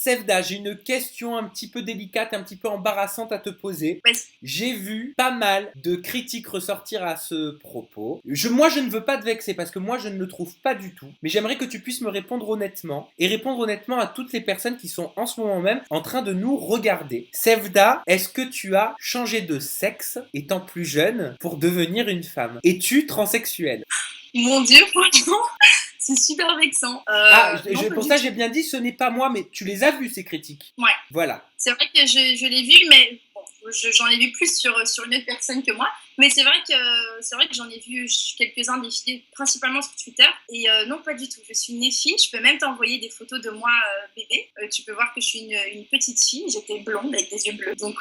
Sevda, j'ai une question un petit peu délicate, un petit peu embarrassante à te poser. Vas-y. J'ai vu pas mal de critiques ressortir à ce propos. Moi, je ne veux pas te vexer parce que moi, je ne le trouve pas du tout. Mais j'aimerais que tu puisses me répondre honnêtement et répondre honnêtement à toutes les personnes qui sont en ce moment même en train de nous regarder. Sevda, est-ce que tu as changé de sexe étant plus jeune pour devenir une femme? Es-tu transsexuelle? Mon Dieu, franchement, c'est super vexant. Non, pas Pour du ça, tout. j'ai bien dit, ce n'est pas moi, mais tu les as vues, ces critiques. Ouais. Voilà. C'est vrai que je l'ai vu, mais bon, j'en ai vu plus sur une autre personne que moi. Mais c'est vrai que j'en ai vu quelques-uns défiler, principalement sur Twitter. Et non, pas du tout. Je suis une fille. Je peux même t'envoyer des photos de moi bébé. Tu peux voir que je suis une petite fille. J'étais blonde avec des yeux bleus. Donc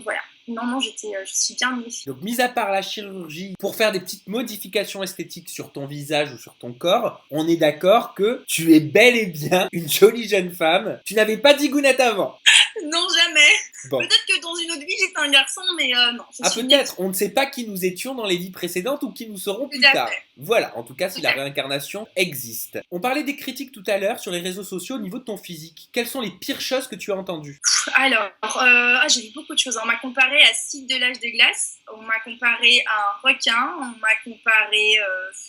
voilà. Non, je suis bien une fille. Donc, mis à part la chirurgie pour faire des petites modifications esthétiques sur ton visage ou sur ton corps, on est d'accord que tu es bel et bien une jolie jeune femme. Tu n'avais pas dit gounette avant. Non, jamais. Bon. Peut-être que dans une autre vie, j'étais un garçon, mais non. Peut-être. On ne sait pas qui nous étions dans les vies précédentes ou qui nous serons plus tard. Voilà, en tout cas, si la réincarnation existe. On parlait des critiques tout à l'heure sur les réseaux sociaux au niveau de ton physique. Quelles sont les pires choses que tu as entendues? Alors, j'ai vu beaucoup de choses. On m'a comparé à Sid de l'âge de glace. On m'a comparé à un requin. On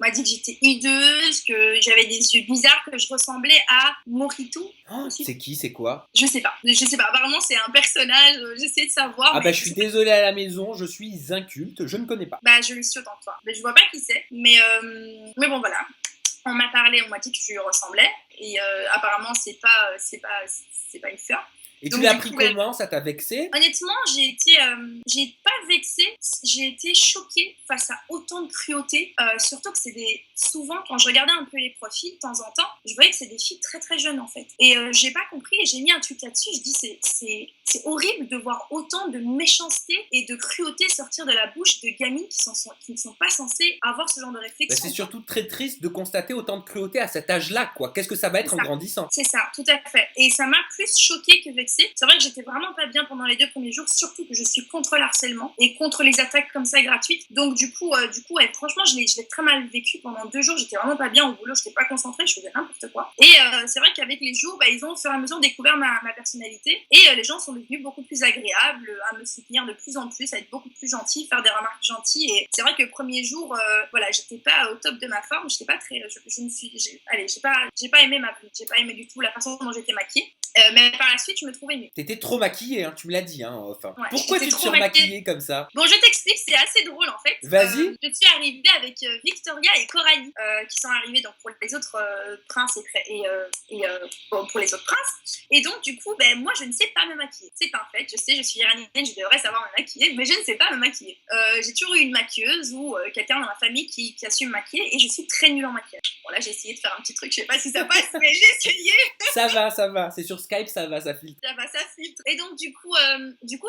m'a dit que j'étais hideuse, que j'avais des yeux bizarres, que je ressemblais à Morito. Oh, c'est qui? C'est quoi? Je sais pas. Apparemment, c'est un personnage. J'essaie de savoir. Ah bah, je suis désolée à la maison. Je suis inculte. Je ne connais pas. Bah, je le suis autant que toi. Mais je vois pas qui c'est. Mais bon, voilà. On m'a dit que je lui ressemblais. Et apparemment, c'est pas une fleur. Et tu l'as appris comment? Ça t'a vexé? Honnêtement, j'ai pas vexé, j'ai été choquée face à autant de cruauté. Surtout que souvent, quand je regardais un peu les profils de temps en temps, je voyais que c'est des filles très très jeunes en fait. Et j'ai pas compris et j'ai mis un tweet là-dessus. Je dis c'est horrible de voir autant de méchanceté et de cruauté sortir de la bouche de gamines qui ne sont pas censées avoir ce genre de réflexion. C'est surtout très triste de constater autant de cruauté à cet âge-là, quoi. Qu'est-ce que ça va être en grandissant? C'est ça, tout à fait. Et ça m'a plus choquée que vexée. C'est vrai que j'étais vraiment pas bien pendant les 2 premiers jours, surtout que je suis contre l'harcèlement et contre les attaques comme ça gratuites. Donc du coup, franchement, je l'ai très mal vécu pendant 2 jours. J'étais vraiment pas bien au boulot, j'étais pas concentrée, je faisais n'importe quoi. Et c'est vrai qu'avec les jours, ils ont au fur et à mesure découvert ma personnalité et les gens sont devenus beaucoup plus agréables, à me soutenir de plus en plus, à être beaucoup plus gentils, faire des remarques gentilles. Et c'est vrai que le premier jour, j'étais pas au top de ma forme, j'étais pas très, j'ai pas aimé ma vue, j'ai pas aimé du tout la façon dont j'étais maquillée. Mais par la suite, je me trouvais mieux. T'étais trop maquillée, hein, tu me l'as dit. Hein, enfin. Ouais, pourquoi tu te surmaquillais comme ça? Bon, je t'explique, c'est assez drôle en fait. Vas-y. Je suis arrivée avec Victoria et Coralie, qui sont arrivées donc, pour les autres princes pour les autres princes. Et donc, du coup, moi, je ne sais pas me maquiller. C'est un fait, je sais, je suis iranienne, je devrais savoir me maquiller, mais je ne sais pas me maquiller. J'ai toujours eu une maquilleuse ou quelqu'un dans ma famille qui a su me maquiller et je suis très nulle en maquillage. Bon, là, j'ai essayé de faire un petit truc, je sais pas si ça passe, mais j'ai essayé. Ça va. C'est sur Skype, ça va, ça filtre. Ça filtre. Et donc, du coup,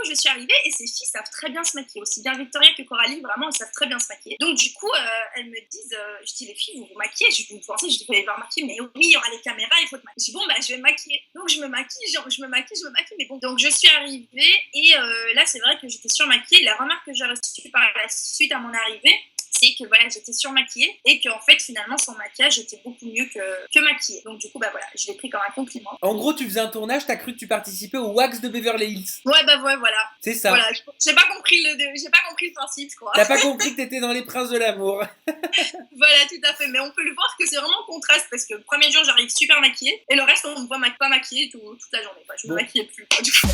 je suis arrivée et ces filles savent très bien se maquiller. Aussi bien Victoria que Coralie, vraiment, elles savent très bien se maquiller. Donc, du coup, elles me disent, je dis, les filles, vous vous maquillez? Je vous pensez, je vais devoir maquiller, mais oui, il y aura les caméras, il faut te maquiller. Je dis, bon, je vais me maquiller. Donc, je me maquille, mais bon. Donc, je suis arrivée et là, c'est vrai que j'étais surmaquillée. La remarque que j'ai reçue par la suite à mon arrivée, c'est que j'étais surmaquillée et qu'en fait finalement sans maquillage j'étais beaucoup mieux que maquillée. Donc du coup je l'ai pris comme un compliment. En gros, tu faisais un tournage, t'as cru que tu participais au Wax de Beverly Hills. Ouais, voilà. C'est ça. Voilà, j'ai pas compris le principe, je crois. T'as pas compris que t'étais dans les princes de l'amour. Voilà, tout à fait. Mais on peut le voir que c'est vraiment contraste parce que le premier jour j'arrive super maquillée et le reste on me voit pas maquillée toute la journée. Je me maquillais plus, du coup.